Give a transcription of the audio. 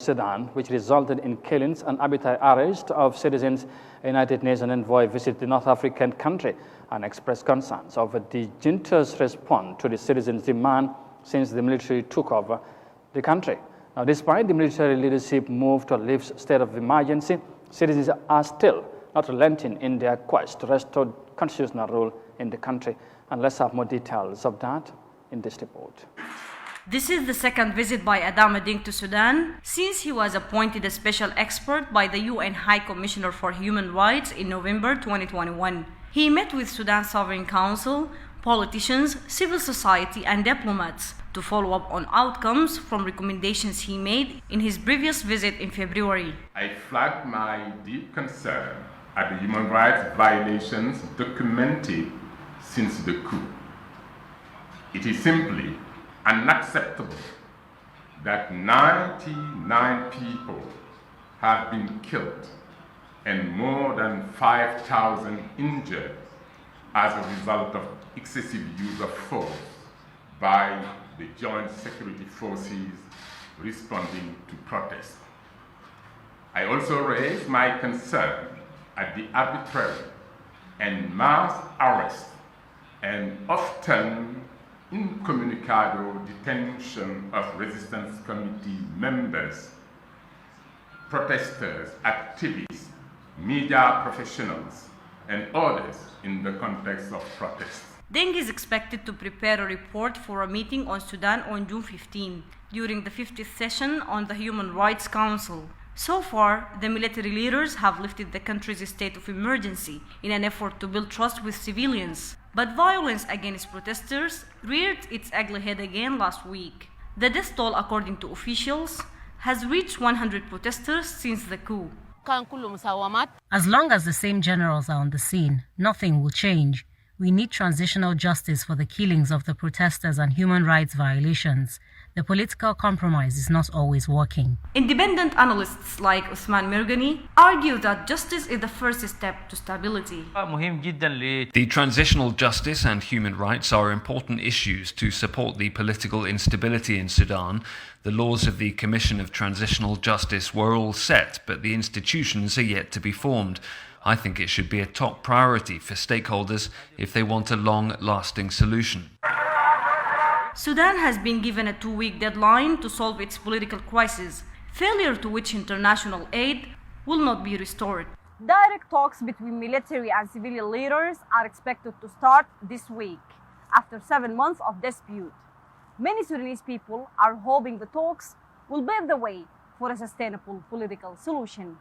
Sudan, which resulted in killings and arbitrary arrest of citizens. United Nations envoy visited the North African country and expressed concerns over the junta's response to the citizens' demand since the military took over the country. Now, despite the military leadership move to lift state of emergency, citizens are still not relenting in their quest to restore constitutional rule in the country. And let's have more details of that in this report. This is the second visit by Adama Ding to Sudan since he was appointed a special expert by the UN High Commissioner for Human Rights in November 2021. He met with Sudan's Sovereign Council, politicians, civil society and diplomats to follow up on outcomes from recommendations he made in his previous visit in February. I flagged my deep concern at the human rights violations documented since the coup. It is simply unacceptable that 99 people have been killed and more than 5,000 injured as a result of excessive use of force by the joint security forces responding to protests. I also raised my concern at the arbitrary and mass arrest and often incommunicado detention of resistance committee members, protesters, activists, media professionals, and others in the context of protests. Deng is expected to prepare a report for a meeting on Sudan on June 15 during the 50th session on the Human Rights Council. So far, the military leaders have lifted the country's state of emergency in an effort to build trust with civilians. But violence against protesters reared its ugly head again last week. The death toll, according to officials, has reached 100 protesters since the coup. As long as the same generals are on the scene, nothing will change. We need transitional justice for the killings of the protesters and human rights violations. The political compromise is not always working. Independent analysts like Usman Mirgani argue that justice is the first step to stability. The transitional justice and human rights are important issues to support the political instability in Sudan. The laws of the Commission of Transitional Justice were all set, but the institutions are yet to be formed. I think it should be a top priority for stakeholders if they want a long-lasting solution. Sudan has been given a 2-week deadline to solve its political crisis, failure to which international aid will not be restored. Direct talks between military and civilian leaders are expected to start this week, after 7 months of dispute. Many Sudanese people are hoping the talks will pave the way for a sustainable political solution.